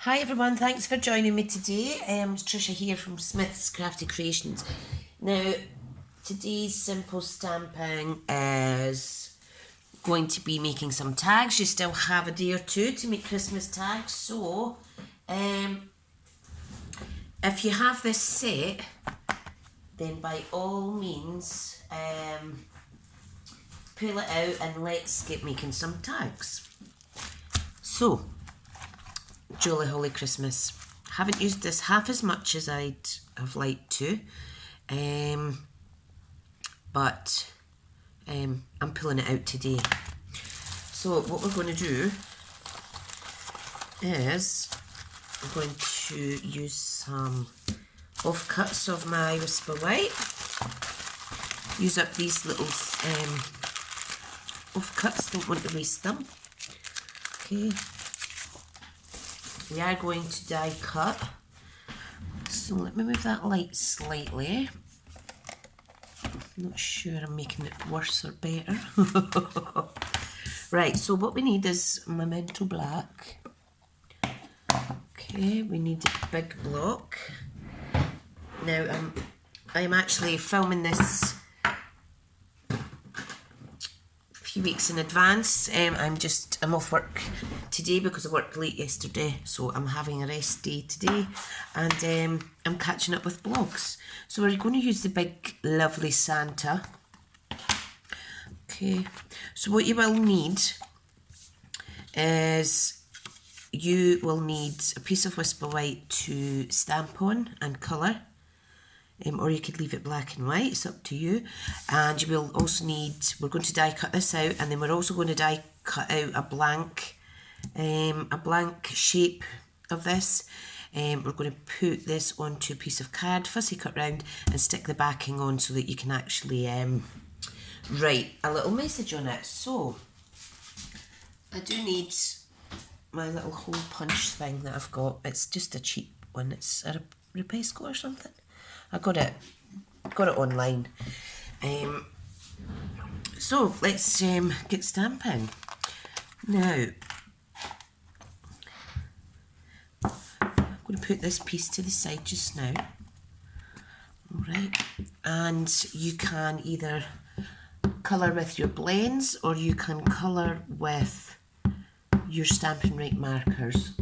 Hi everyone, thanks for joining me today. It's Trisha here from Smith's Crafty Creations. Now, today's simple stamping is going to be making some tags. You still have a day or two to make Christmas tags, so if you have this set, then by all means pull it out and let's get making some tags. So, Jolly Holy Christmas. Haven't used this half as much as I'd have liked to, but I'm pulling it out today. So what we're going to do is I'm going to use some offcuts of my Whisper White. Use up these little offcuts, don't want to waste them. Okay. We are going to die cut, so let me move that light slightly. I'm not sure I'm making it worse or better. Right, so what we need is Memento Black. Okay, we need a big block. Now I'm actually filming this few weeks in advance. I'm off work today because I worked late yesterday, so I'm having a rest day today, and I'm catching up with vlogs. So we're going to use the big lovely Santa. Okay, so what you will need is you will need a piece of Whisper White to stamp on and colour. Or you could leave it black and white, it's up to you. And you will also need, we're going to die cut this out, and then we're also going to die cut out a blank shape of this. We're going to put this onto a piece of card, fussy cut round, and stick the backing on so that you can actually write a little message on it. So, I do need my little hole punch thing that I've got. It's just a cheap one, it's a Repesco or something. I got it online. So let's get stamping. Now, I'm going to put this piece to the side just now. Alright, and you can either colour with your blends or you can colour with your Stampin' Up markers.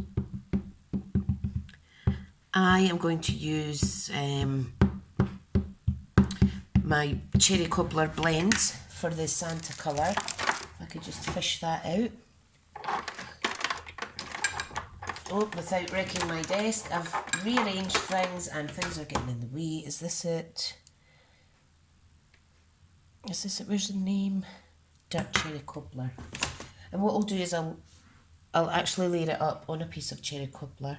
I am going to use my Cherry Cobbler blend for the Santa colour. If I could just fish that out. Oh, without wrecking my desk, I've rearranged things and things are getting in the way. Is this it? Is this it? Where's the name? Dark Cherry Cobbler. And what I'll do is I'll actually layer it up on a piece of Cherry Cobbler.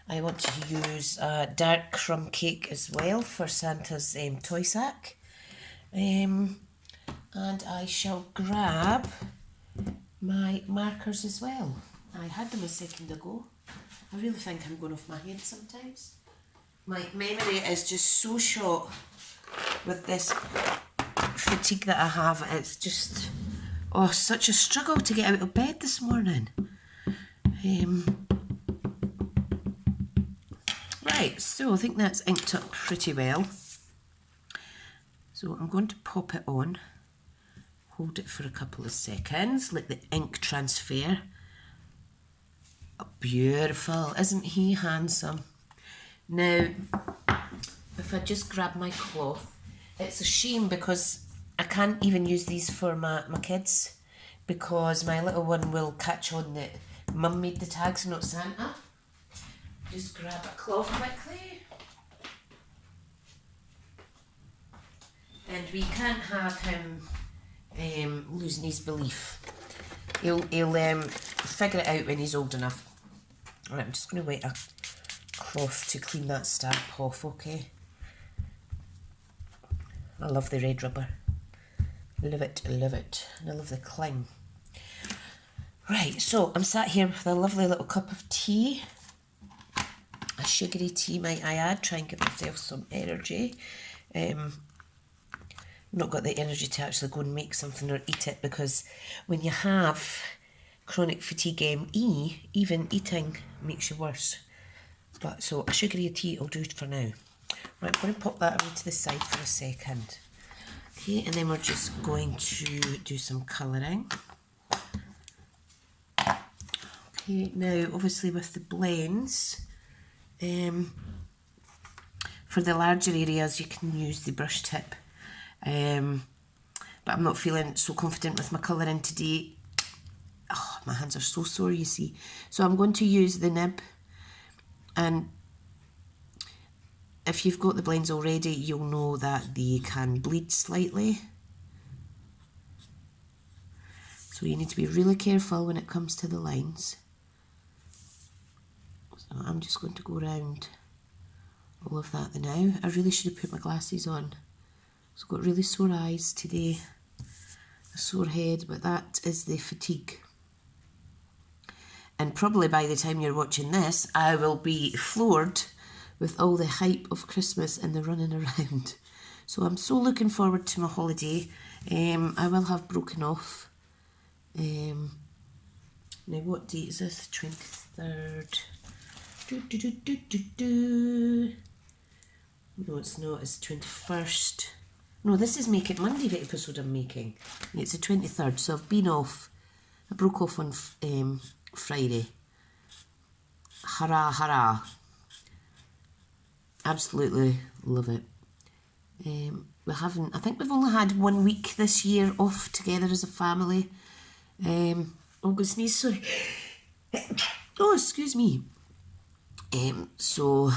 I want to use a dark crumb cake as well for Santa's toy sack. And I shall grab my markers as well. I had them a second ago. I really think I'm going off my head sometimes. My memory is just so short with this fatigue that I have. It's just, oh, such a struggle to get out of bed this morning. Right, so I think that's inked up pretty well. So I'm going to pop it on, hold it for a couple of seconds, let the ink transfer. Oh, beautiful, isn't he handsome? Now, if I just grab my cloth, it's a shame because I can't even use these for my kids, because my little one will catch on that Mum made the tags, not Santa. Just grab a cloth quickly. And we can't have him losing his belief. He'll figure it out when he's old enough. Alright, I'm just going to wet a cloth to clean that stamp off, okay? I love the red rubber. Love it, love it. And I love the cling. Right, so I'm sat here with a lovely little cup of tea. A sugary tea, might I add, try and give myself some energy. Not got the energy to actually go and make something or eat it, because when you have chronic fatigue ME, even eating makes you worse. But so a sugary tea will do it for now. Right, I'm going to pop that away to the side for a second. Okay, and then we're just going to do some colouring. Okay, now obviously with the blends, for the larger areas you can use the brush tip, but I'm not feeling so confident with my colouring today. Oh, my hands are so sore, you see. So I'm going to use the nib, and if you've got the blends already, you'll know that they can bleed slightly. So you need to be really careful when it comes to the lines. So I'm just going to go around all of that now. I really should have put my glasses on. So I've got really sore eyes today, a sore head, but that is the fatigue. And probably by the time you're watching this, I will be floored with all the hype of Christmas and the running around. So I'm so looking forward to my holiday. I will have broken off. Now what date is this? 23rd. No, it's not. It's 21st. No, this is Make It Monday, the episode I'm making. It's the 23rd, so I've been off. I broke off on Friday. Hurrah, hurrah. Absolutely love it. I think we've only had 1 week this year off together as a family. Oh, go sneeze, sorry. Oh, excuse me. So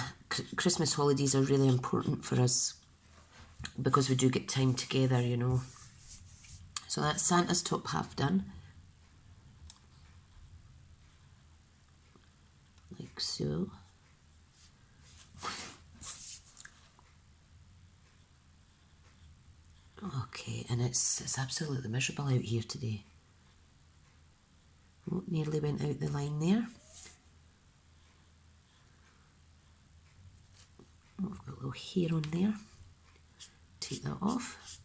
Christmas holidays are really important for us because we do get time together, you know. So that's Santa's top half done. Like so. Okay, and it's absolutely miserable out here today. Oh, nearly went out the line there. Oh, I've got a little hair on there. Take that off.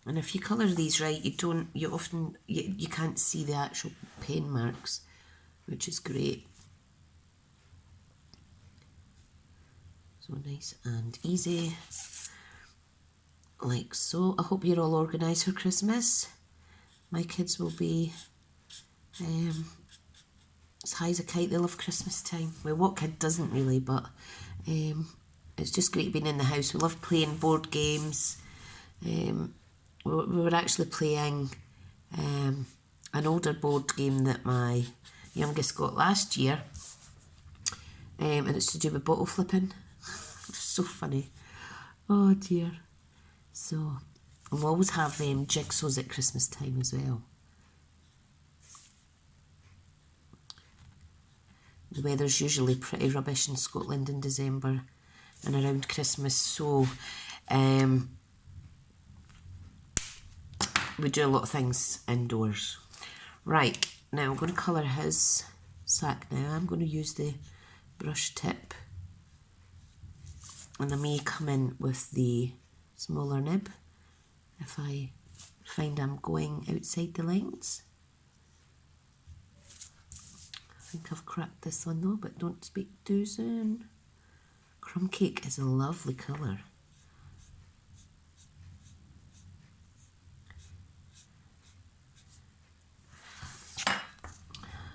And if you colour these right, you can't see the actual pen marks, which is great. So nice and easy, like so. I hope you're all organised for Christmas. My kids will be as high as a kite. They love Christmas time. Well, what kid doesn't really, but it's just great being in the house. We love playing board games. We were actually playing an older board game that my youngest got last year, and it's to do with bottle flipping. It's so funny. Oh dear. So we'll always have jigsaws at Christmas time as well. The weather's usually pretty rubbish in Scotland in December and around Christmas, so we do a lot of things indoors. Right, now I'm going to colour his sack now. I'm going to use the brush tip, and I may come in with the smaller nib if I find I'm going outside the lines. I think I've cracked this one though, but don't speak too soon. Crumb cake is a lovely colour.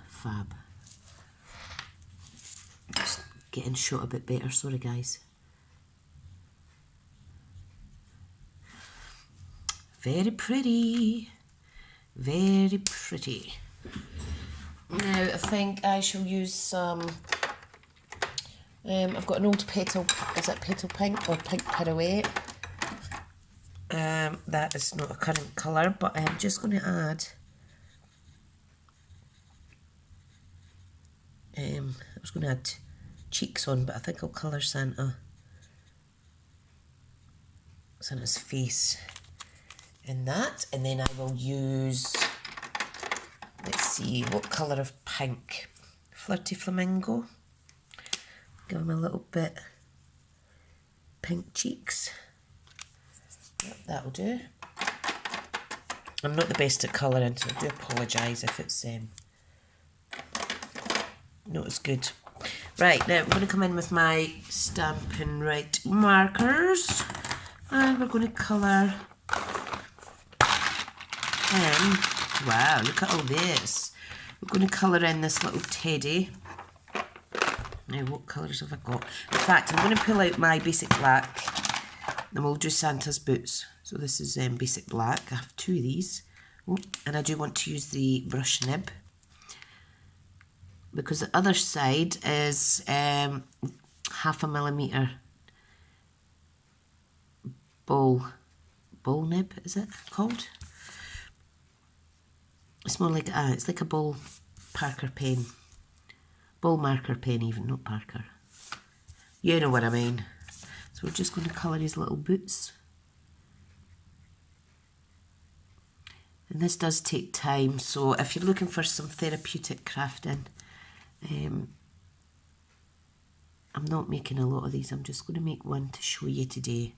Fab. Just getting shot a bit better, sorry guys. Very pretty. Very pretty. Now I think I shall use some, I've got an old petal, is it petal pink or pink pirouette? That is not a current colour, but I'm just going to add, I was going to add cheeks on, but I think I'll colour Santa's face in that, and then I will use, let's see, what colour of pink? Flirty Flamingo. Give him a little bit pink cheeks. Yep, that'll do. I'm not the best at colouring, so I do apologise if it's not as good. Right, now I'm going to come in with my Stampin' markers, and we're going to colour in. Wow, look at all this. We're going to colour in this little teddy. Now, what colours have I got? In fact, I'm going to pull out my basic black, and we'll do Santa's boots. So this is basic black. I have 2 of these. Oh, and I do want to use the brush nib, because the other side is 1/2 millimetre ball nib, is it called? It's more like, it's like a ball Parker pen. Ball marker pen even, not Parker. You know what I mean. So we're just going to colour his little boots. And this does take time, so if you're looking for some therapeutic crafting, I'm not making a lot of these. I'm just going to make one to show you today.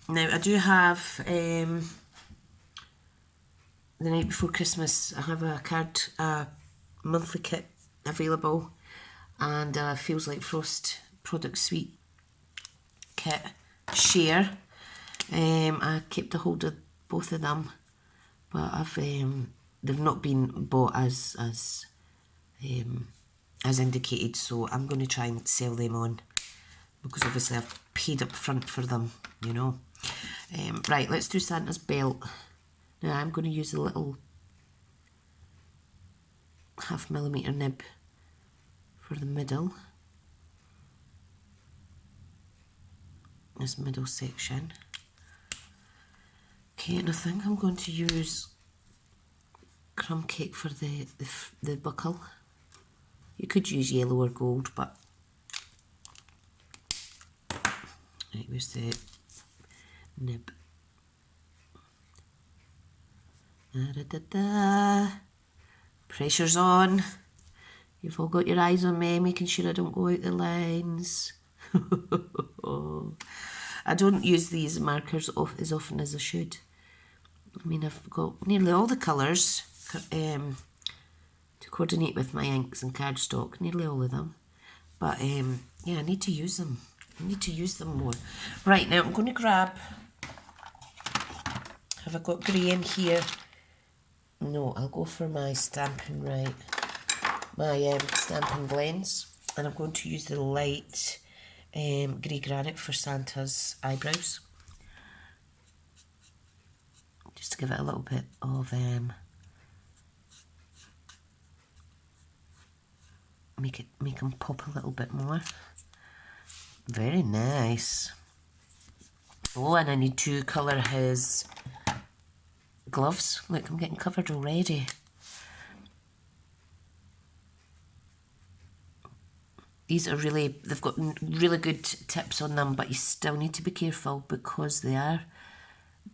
Now, I do have, the night before Christmas, I have a monthly kit available, and Feels Like Frost Product Suite kit share. I kept a hold of both of them, but they've not been bought as indicated, so I'm going to try and sell them on, because obviously I've paid up front for them, you know. Right, let's do Santa's belt. Now I'm going to use a little 1/2 millimetre nib for the middle, this middle section. Okay, and I think I'm going to use crumb cake for the buckle. You could use yellow or gold, but right, where's the nib? Pressure's on. You've all got your eyes on me, making sure I don't go out the lines. I don't use these markers as often as I should. I mean, I've got nearly all the colours to coordinate with my inks and cardstock, nearly all of them. But yeah, I need to use them. I need to use them more. Right, now I'm going to grab, have I got grey in here? No, I'll go for my Stampin' Stampin' blends, and I'm going to use the light grey granite for Santa's eyebrows, just to give it a little bit of make them pop a little bit more. Very nice. Oh, and I need to colour his gloves. Look, I'm getting covered already. These are really, they've got really good tips on them, but you still need to be careful because they are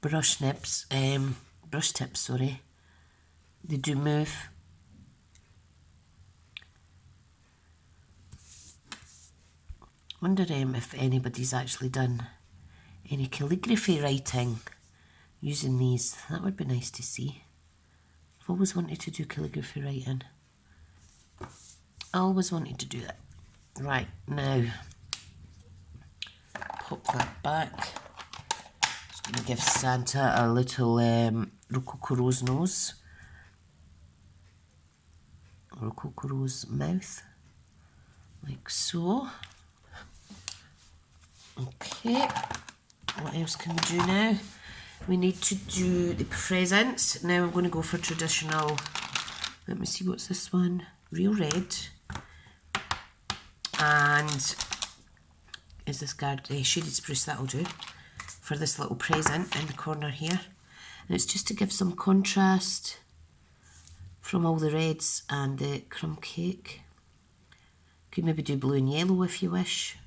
brush tips, sorry. They do move. Wonder if anybody's actually done any calligraphy writing using these. That would be nice to see. I've always wanted to do calligraphy writing. I always wanted to do that. Right, now pop that back. Just going to give Santa a little Rococo Rose nose. Rococo Rose mouth. Like so. Okay, what else can we do now? We need to do the presents. Now I'm going to go for traditional, let me see, what's this one? Real red. And is this shaded spruce, that'll do, for this little present in the corner here. And it's just to give some contrast from all the reds and the crumb cake. Could maybe do blue and yellow if you wish.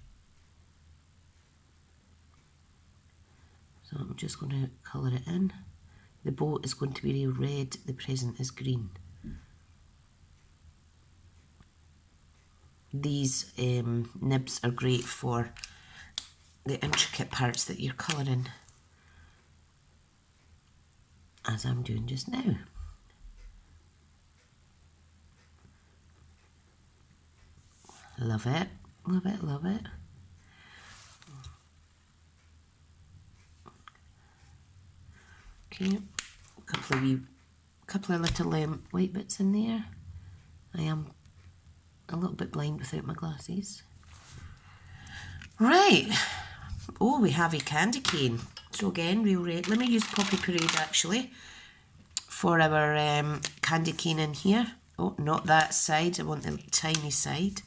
So I'm just going to colour it in. The bow is going to be real red, the present is green. these nibs are great for the intricate parts that you're colouring, as I'm doing just now. Love it, love it, love it. Okay, a couple of little white bits in there. I am a little bit blind without my glasses. Right. Oh, we have a candy cane. So again, real red. Let me use Poppy Parade actually for our candy cane in here. Oh, not that side. I want the tiny side.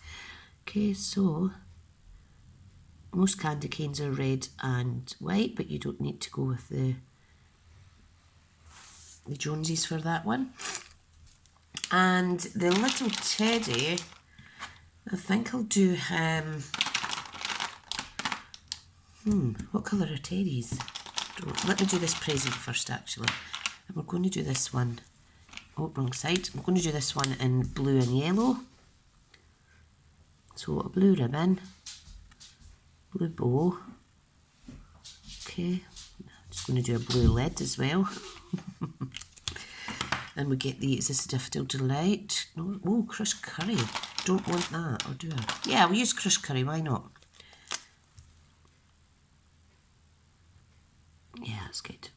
Okay, so most candy canes are red and white, but you don't need to go with the Jonesies for that one. And the little teddy, I think I'll do him. What colour are teddies? Let me do this present first actually. And we're going to do this one. Oh, wrong side. I'm going to do this one in blue and yellow. So a blue ribbon, blue bow. Okay, I'm just going to do a blue lid as well. And we get the, is this a Daffodil Delight? No, oh, crushed curry. Don't want that, or do I? Yeah, we'll use crushed curry, why not? Yeah, that's good.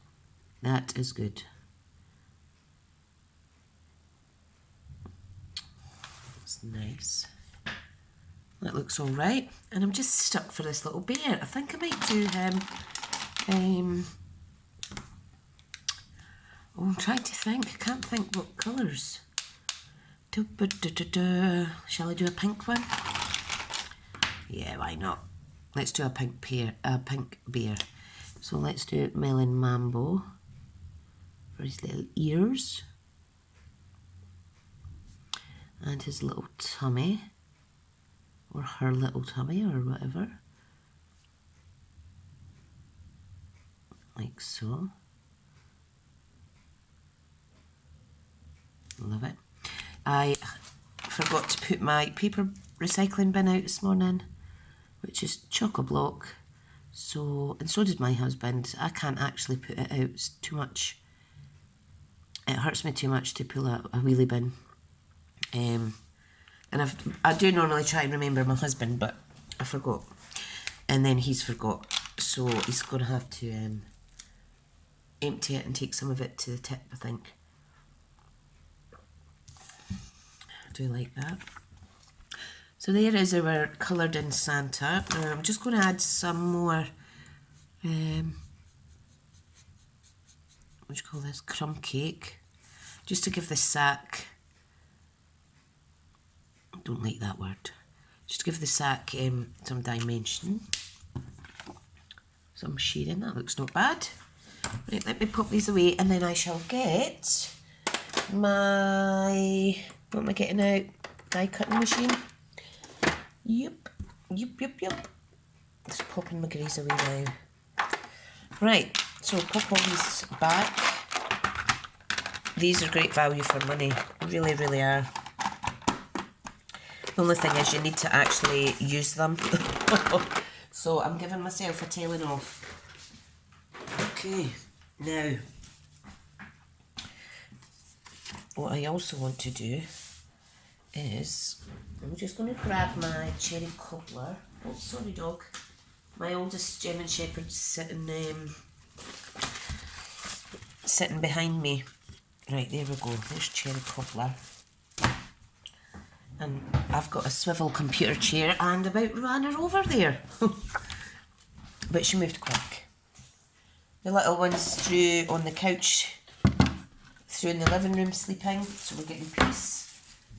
That is good. That's nice. That looks all right. And I'm just stuck for this little bear. I think I might do him. Oh, I'm trying to think. I can't think what colours. Shall I do a pink one? Yeah, why not? Let's do a pink bear. So let's do Melon Mambo for his little ears and his little tummy, or her little tummy, or whatever, like so. Love it. I forgot to put my paper recycling bin out this morning, which is chock-a-block. So, and so did my husband. I can't actually put it out. It's too much. It hurts me too much to pull out a wheelie bin. And I do normally try and remember my husband, but I forgot. And then he's forgot. So he's going to have to empty it and take some of it to the tip, I think. I do like that. So there is our coloured in Santa. I'm just going to add some more, what do you call this, crumb cake, just to give the sack, I don't like that word, just to give the sack some dimension, some shading. That looks not bad. Right, let me pop these away and then I shall get my, what am I getting out, die cutting machine. Yep. Just popping my grease away now. Right, so pop all these back. These are great value for money. Really, really are. The only thing is you need to actually use them. So I'm giving myself a telling off. Okay, now what I also want to do is, I'm just going to grab my cherry cobbler. Oh, sorry dog. My oldest German Shepherd's sitting behind me. Right, there we go. There's cherry cobbler. And I've got a swivel computer chair and about ran her over there. But she moved quick. The little one's through on the couch, through in the living room sleeping, so we're getting peace.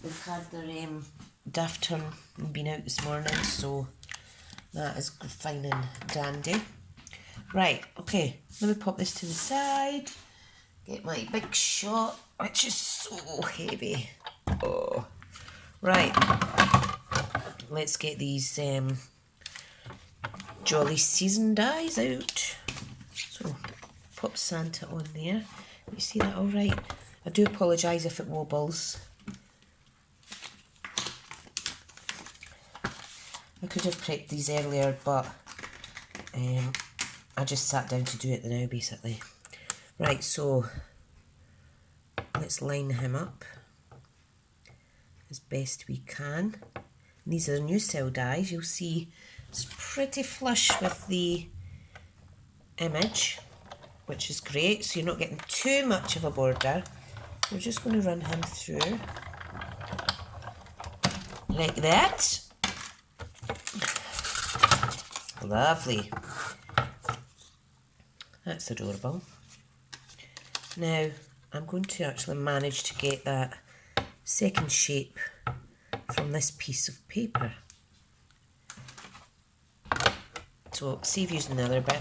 They've had their daft turn and been out this morning, so that is fine and dandy. Right, okay, let me pop this to the side. Get my big shot, which is so heavy. Oh, right. Let's get these Jolly Season dies out. So, pop Santa on there. You see that all right? I do apologise if it wobbles. I could have prepped these earlier, but I just sat down to do it now, basically. Right, so let's line him up as best we can. And these are new style dies. You'll see it's pretty flush with the image, which is great, so you're not getting too much of a border. We're just going to run him through like that. Lovely. That's adorable. Now I'm going to actually manage to get that second shape from this piece of paper. So save using the other bit.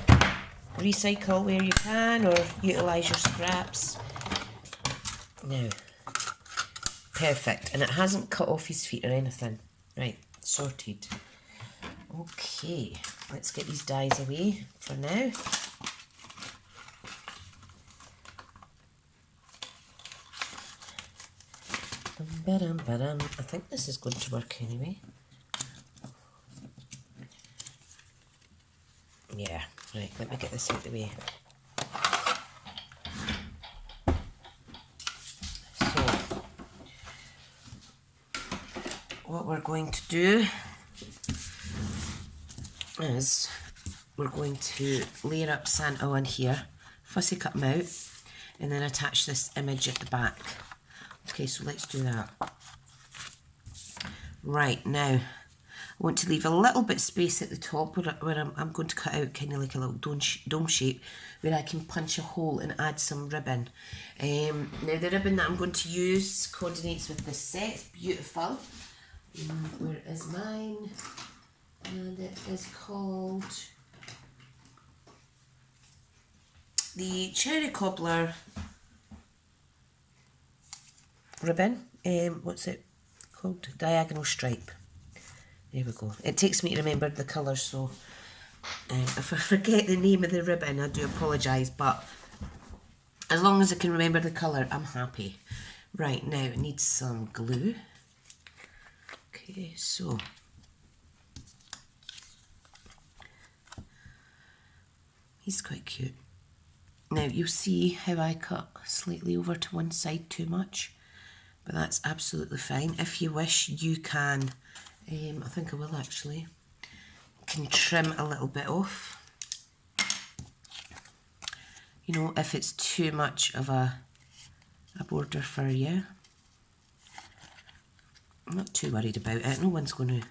Recycle where you can or utilise your scraps. Now, perfect. And it hasn't cut off his feet or anything. Right, sorted. Okay, let's get these dies away for now. I think this is going to work anyway. Yeah, right, let me get this out of the way. So, what we're going to do is we're going to layer up Santa on here, fussy cut him out, and then attach this image at the back. Okay, so let's do that. Right, now I want to leave a little bit of space at the top where I'm going to cut out kind of like a little dome shape where I can punch a hole and add some ribbon. Now the ribbon that I'm going to use coordinates with this set. It's beautiful. Where is mine? And it is called the Cherry Cobbler ribbon. What's it called? Diagonal Stripe. There we go. It takes me to remember the colours, so if I forget the name of the ribbon, I do apologise, but as long as I can remember the colour, I'm happy. Right, now it needs some glue. Okay, so he's quite cute. Now you'll see how I cut slightly over to one side too much, but that's absolutely fine. If you wish, you can, I think I will actually, can trim a little bit off. You know, if it's too much of a border for you. I'm not too worried about it. No one's going to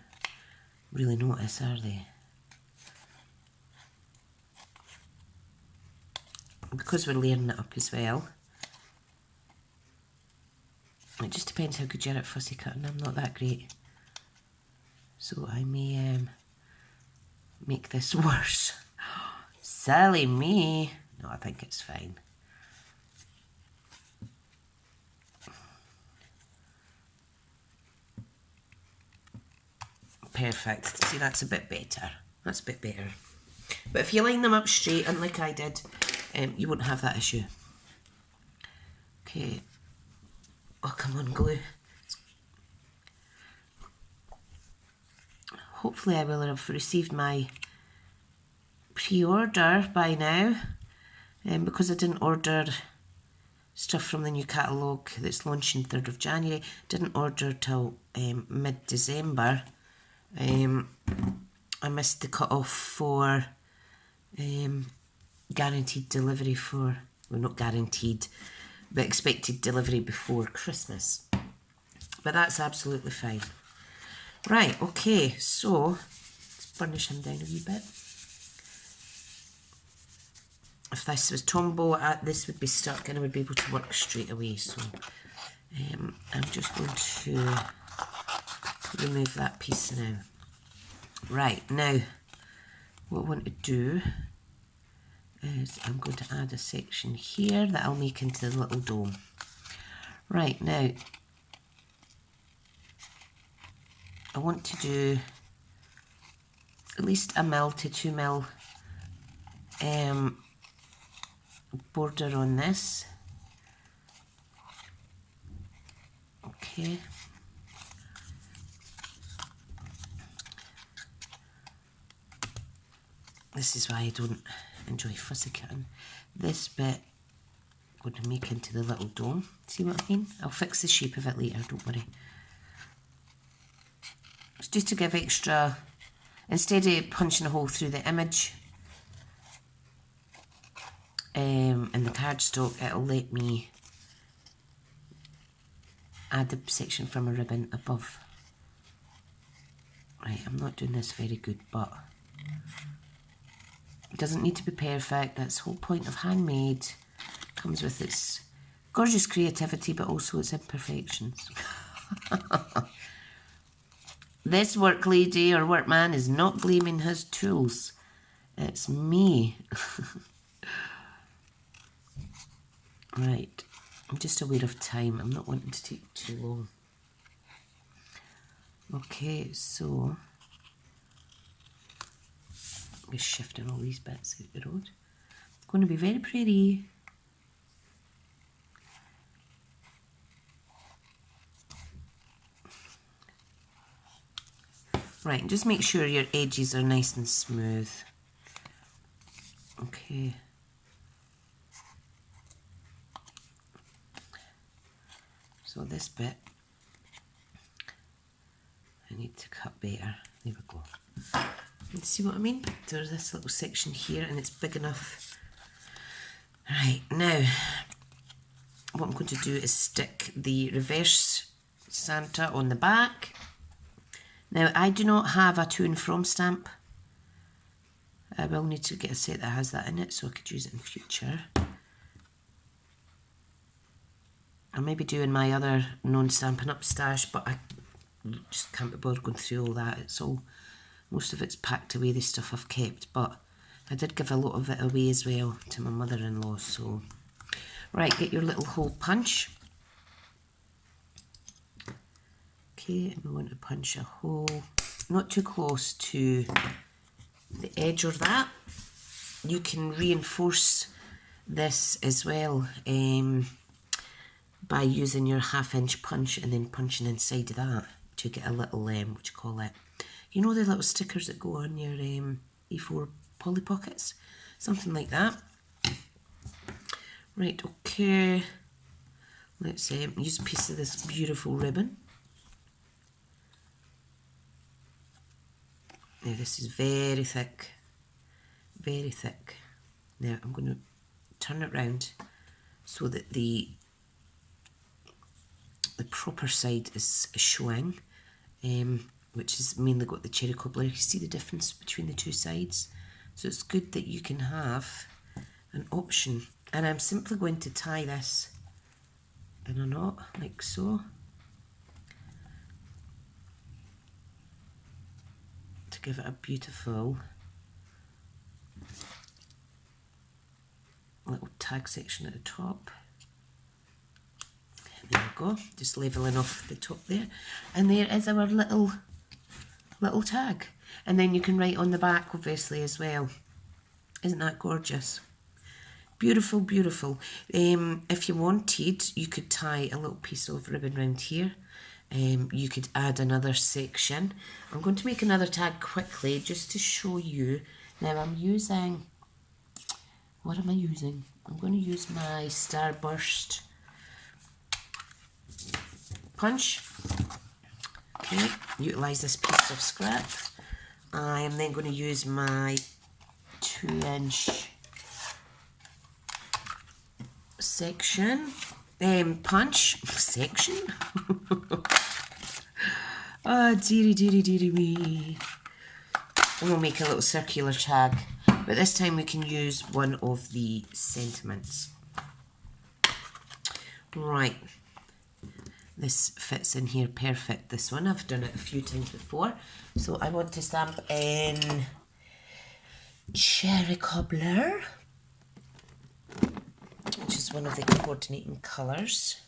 really notice, are they? Because we're layering it up as well. It just depends how good you're at fussy cutting. I'm not that great. So I may make this worse. Silly me. No, I think it's fine. Perfect. See, that's a bit better. That's a bit better. But if you line them up straight, and like I did, you won't have that issue. Okay. Oh, come on, glue. Hopefully I will have received my pre-order by now. Because I didn't order stuff from the new catalogue that's launching 3rd of January. Didn't order till mid-December. I missed the cut-off for guaranteed delivery for, well, not guaranteed, but expected delivery before Christmas. But that's absolutely fine. Right, okay, so let's burnish him down a wee bit. If this was Tombow, this would be stuck and I would be able to work straight away. So I'm just going to remove that piece now. Right, now what I want to do is I'm going to add a section here that I'll make into the little dome. Right, now I want to do at least 1 mil to 2 mil border on this. Okay. This is why I don't enjoy fussy cutting. This bit I'm going to make into the little dome. See what I mean? I'll fix the shape of it later, don't worry. It's just to give extra, instead of punching a hole through the image in the cardstock, it'll let me add the section from a ribbon above. Right, I'm not doing this very good, but it doesn't need to be perfect. That's the whole point of handmade. Comes with its gorgeous creativity, but also its imperfections. This work lady or workman is not blaming his tools. It's me. Right, I'm just aware of time. I'm not wanting to take too long. Okay, so I'm just shifting all these bits out the road. It's going to be very pretty. Right, just make sure your edges are nice and smooth. Okay. So this bit, I need to cut better. There we go. You see what I mean? There's this little section here and it's big enough. Right, now what I'm going to do is stick the reverse Santa on the back. Now I do not have a to and from stamp. I will need to get a set that has that in it so I could use it in future. I may be doing my other non-Stampin'Up stash, but I just can't be bothered going through all that. It's all, most of it's packed away, the stuff I've kept, but I did give a lot of it away as well to my mother-in-law, so. Right, get your little hole punch. Okay, and we want to punch a hole, not too close to the edge or that. You can reinforce this as well by using your 1/2 inch punch and then punching inside of that to get a little, what do you call it? You know the little stickers that go on your A4 Polly Pockets? Something like that. Right, okay. Let's use a piece of this beautiful ribbon. Now this is very thick. Very thick. Now I'm going to turn it round so that the proper side is showing, which has mainly got the cherry cobbler. You see the difference between the two sides? So it's good that you can have an option. And I'm simply going to tie this in a knot, like so. To give it a beautiful little tag section at the top. There we go, just levelling off the top there. And there is our little tag. And then you can write on the back, obviously, as well. Isn't that gorgeous? Beautiful, beautiful. If you wanted, you could tie a little piece of ribbon around here. You could add another section. I'm going to make another tag quickly just to show you. Now I'm using, what am I using? I'm going to use my Starburst punch. Okay, utilise this piece of scrap. I am then going to use my 2-inch section, punch section. Oh, dearie me. And we'll make a little circular tag, but this time we can use one of the sentiments. Right, this fits in here perfect, this one. I've done it a few times before. So I want to stamp in cherry cobbler, which is one of the coordinating colours.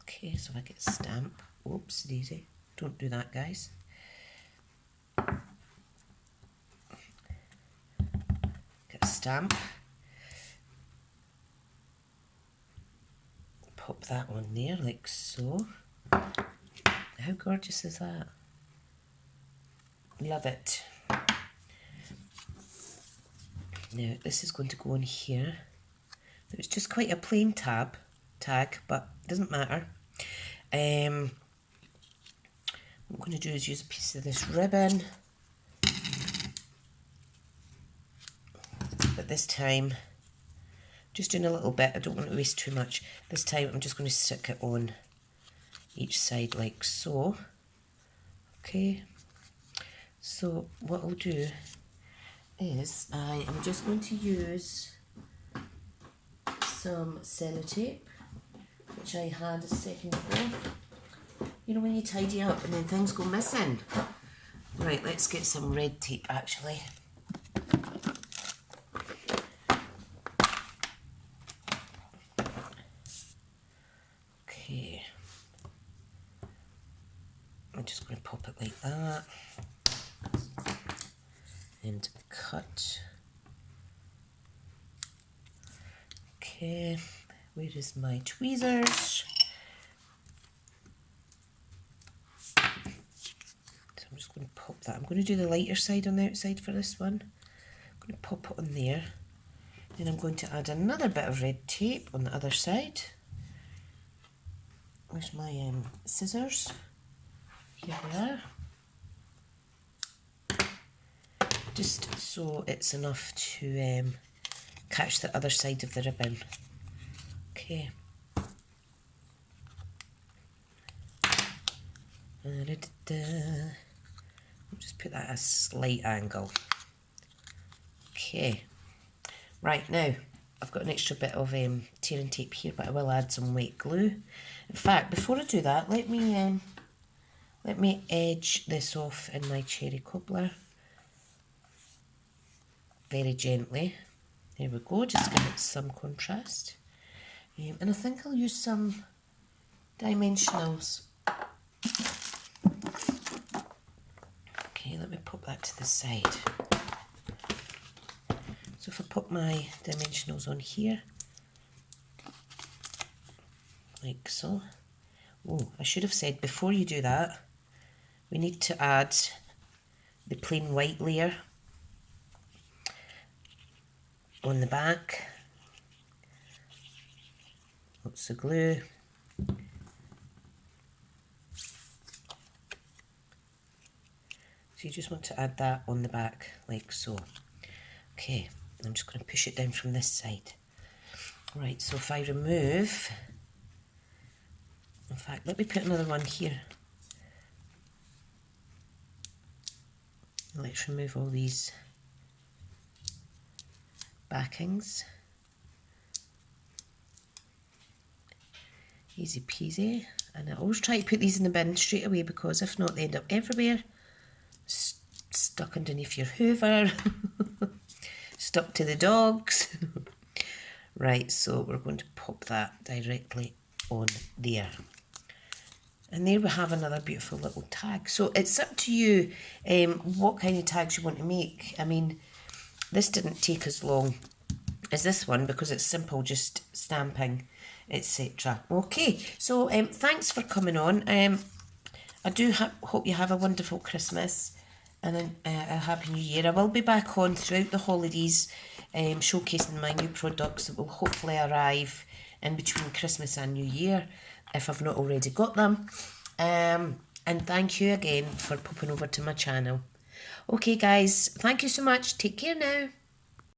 Okay, so I get a stamp. Oops, daisy. Don't do that, guys. Get a stamp. Pop that on there like so. How gorgeous is that? Love it. Now this is going to go on here. It's just quite a plain tag, but it doesn't matter. What I'm going to do is use a piece of this ribbon, but this time just doing a little bit. I don't want to waste too much. This time I'm just going to stick it on each side like so. Okay, so what I'll do is I am just going to use some sellotape, which I had a second ago. You know when you tidy up and then things go missing? Right, let's get some red tape actually. Okay. I'm just going to pop it like that. And cut. Okay, where is my tweezers? So I'm just going to pop that. I'm going to do the lighter side on the outside for this one. I'm going to pop it on there. Then I'm going to add another bit of red tape on the other side. Where's my scissors? Here they are. Just so it's enough to catch the other side of the ribbon. Okay. I'll just put that at a slight angle. Okay. Right, now I've got an extra bit of tearing tape here, but I will add some white glue. In fact, before I do that, let me edge this off in my cherry cobbler. Very gently. There we go, just give it some contrast. And I think I'll use some dimensionals. Okay, let me pop that to the side. So if I put my dimensionals on here, like so. Oh, I should have said before you do that, we need to add the plain white layer on the back. Lots of glue. So you just want to add that on the back like so. Okay, I'm just going to push it down from this side. Right, so if I remove, in fact, let me put another one here. Let's remove all these backings. Easy peasy. And I always try to put these in the bin straight away, because if not they end up everywhere. Stuck underneath your hoover. Stuck to the dogs. Right, so we're going to pop that directly on there. And there we have another beautiful little tag. So it's up to you what kind of tags you want to make. I mean, this didn't take as long as this one because it's simple, just stamping, etc. Okay, so thanks for coming on. I do hope you have a wonderful Christmas and a Happy New Year. I will be back on throughout the holidays showcasing my new products that will hopefully arrive in between Christmas and New Year, if I've not already got them. And thank you again for popping over to my channel. Okay guys, thank you so much. Take care now.